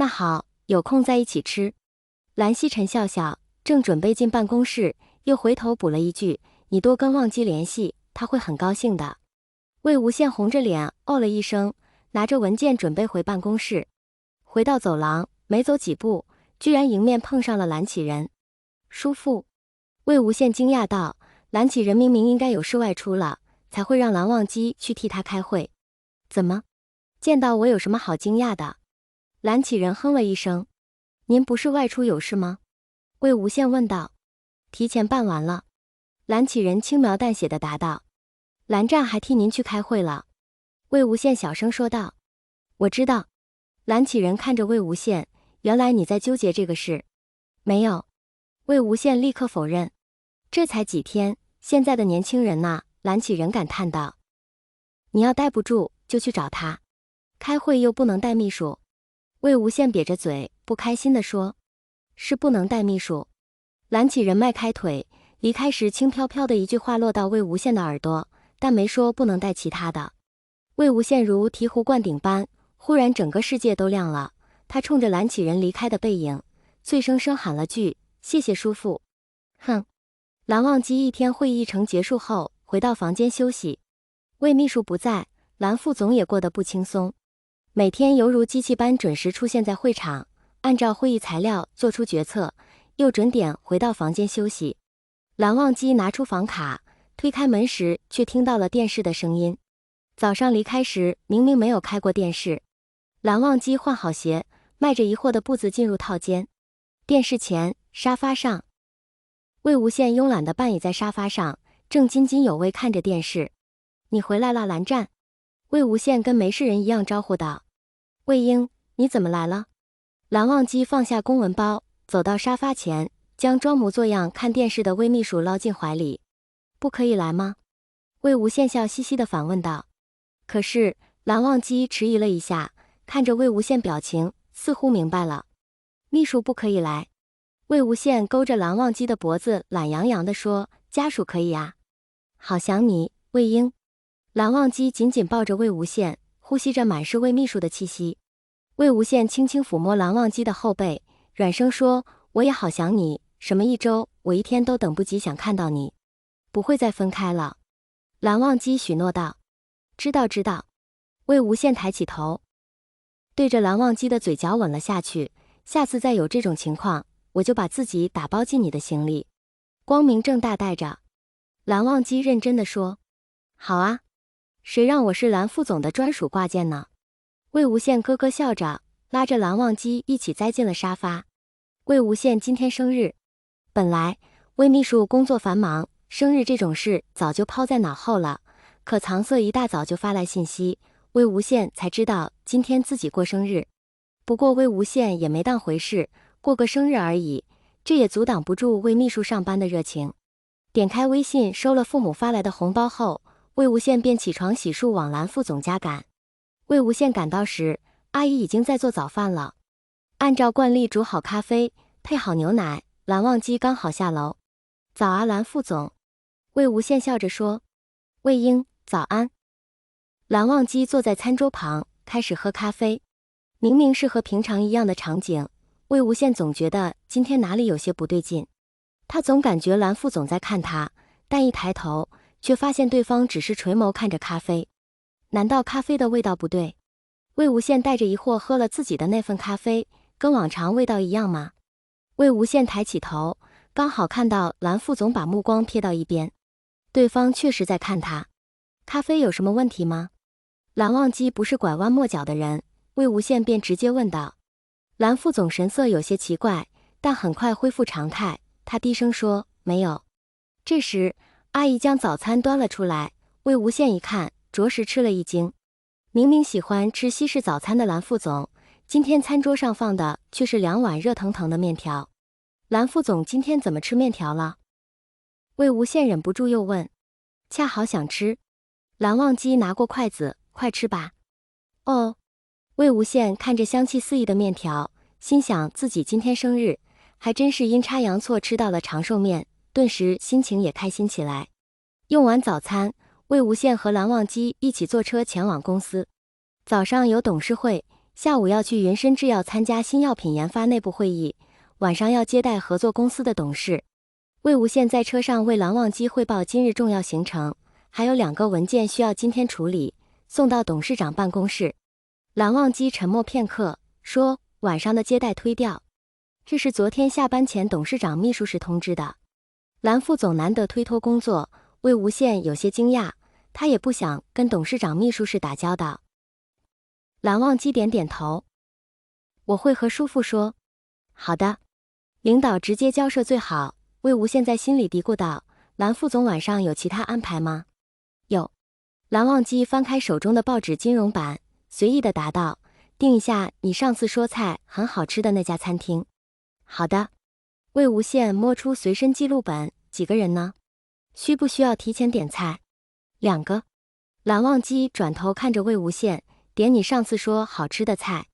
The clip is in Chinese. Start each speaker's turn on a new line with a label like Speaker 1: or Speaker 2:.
Speaker 1: 那好，有空再一起吃。蓝曦臣笑笑，正准备进办公室，又回头补了一句：你多跟忘机联系，他会很高兴的。魏无羡红着脸哦了一声，拿着文件准备回办公室。回到走廊，没走几步，居然迎面碰上了蓝启仁。叔父，魏无羡惊讶道，蓝启仁明明应该有事外出了，才会让蓝忘机去替他开会。怎么，见到我有什么好惊讶的？蓝启仁哼了一声。您不是外出有事吗？魏无羡问道。提前办完了。蓝启仁轻描淡写的答道。蓝湛还替您去开会了。魏无羡小声说道。我知道。蓝启仁看着魏无羡，原来你在纠结这个事。没有。魏无羡立刻否认。这才几天，现在的年轻人呐，蓝启仁感叹道。你要待不住，就去找他。开会又不能带秘书。魏无羡瘪着嘴，不开心地说。是不能带秘书。蓝启仁迈开腿，离开时轻飘飘的一句话落到魏无羡的耳朵，但没说不能带其他的。魏无羡如醍醐灌顶般，忽然整个世界都亮了。他冲着蓝启仁离开的背影，醉生生喊了句：谢谢叔父。哼。蓝忘机一天会议程结束后，回到房间休息。魏秘书不在，蓝副总也过得不轻松。每天犹如机器般准时出现在会场，按照会议材料做出决策，又准点回到房间休息。蓝忘机拿出房卡，推开门时却听到了电视的声音。早上离开时明明没有开过电视。蓝忘机换好鞋，迈着疑惑的步子进入套间。电视前，沙发上，魏无羡慵懒地半倚在沙发上，正津津有味看着电视。你回来了，蓝湛。魏无羡跟没事人一样招呼道。魏婴，你怎么来了？蓝忘机放下公文包，走到沙发前，将装模作样看电视的魏秘书捞进怀里。不可以来吗？魏无羡笑嘻嘻地反问道。可是，蓝忘机迟疑了一下，看着魏无羡表情，似乎明白了。秘书不可以来。魏无羡勾着蓝忘机的脖子，懒洋洋地说：家属可以啊。好想你，魏婴。蓝忘机紧紧抱着魏无羡，呼吸着满是魏秘书的气息。魏无羡轻轻抚摸蓝忘机的后背，软声说：我也好想你，什么1周，我一天都等不及想看到你。不会再分开了。蓝忘机许诺道。知道知道。魏无羡抬起头，对着蓝忘机的嘴角吻了下去。下次再有这种情况，我就把自己打包进你的行李。光明正大带着。蓝忘机认真地说。好啊。谁让我是蓝副总的专属挂件呢？魏无羡咯咯笑着，拉着蓝忘机一起栽进了沙发。魏无羡今天生日。本来魏秘书工作繁忙，生日这种事早就抛在脑后了，可藏色一大早就发来信息，魏无羡才知道今天自己过生日。不过魏无羡也没当回事，过个生日而已，这也阻挡不住魏秘书上班的热情。点开微信收了父母发来的红包后，魏无羡便起床洗漱往蓝副总家赶。魏无羡赶到时，阿姨已经在做早饭了。按照惯例煮好咖啡，配好牛奶，蓝忘机刚好下楼。早啊，蓝副总。魏无羡笑着说。魏婴，早安。蓝忘机坐在餐桌旁，开始喝咖啡。明明是和平常一样的场景，魏无羡总觉得今天哪里有些不对劲。他总感觉蓝副总在看他，但一抬头却发现对方只是垂眸看着咖啡。难道咖啡的味道不对？魏无羡带着疑惑喝了自己的那份咖啡，跟往常味道一样吗？魏无羡抬起头，刚好看到蓝副总把目光瞥到一边，对方确实在看他。咖啡有什么问题吗？蓝忘机不是拐弯抹角的人，魏无羡便直接问道。蓝副总神色有些奇怪，但很快恢复常态，他低声说：没有。这时阿姨将早餐端了出来，魏无羡一看，着实吃了一惊。明明喜欢吃西式早餐的蓝副总，今天餐桌上放的却是2碗热腾腾的面条。蓝副总今天怎么吃面条了？魏无羡忍不住又问。恰好想吃。蓝忘机拿过筷子，快吃吧。哦。魏无羡看着香气四溢的面条，心想自己今天生日，还真是阴差阳错吃到了长寿面，顿时心情也开心起来。用完早餐，魏无羡和蓝忘机一起坐车前往公司。早上有董事会，下午要去云深制药参加新药品研发内部会议，晚上要接待合作公司的董事。魏无羡在车上为蓝忘机汇报今日重要行程，还有2个文件需要今天处理，送到董事长办公室。蓝忘机沉默片刻，说：“晚上的接待推掉。这是昨天下班前董事长秘书室通知的。”蓝副总难得推脱工作，魏无羡有些惊讶，他也不想跟董事长秘书室打交道。蓝忘机点点头：“我会和叔父说。”“好的，领导直接交涉最好。”魏无羡在心里嘀咕道：“蓝副总晚上有其他安排吗？”“有。”蓝忘机翻开手中的报纸金融版，随意的答道：“订一下你上次说菜很好吃的那家餐厅。”“好的。”魏无羡摸出随身记录本：“几个人呢？需不需要提前点菜？”“2个。”蓝忘机转头看着魏无羡：“点你上次说好吃的菜。”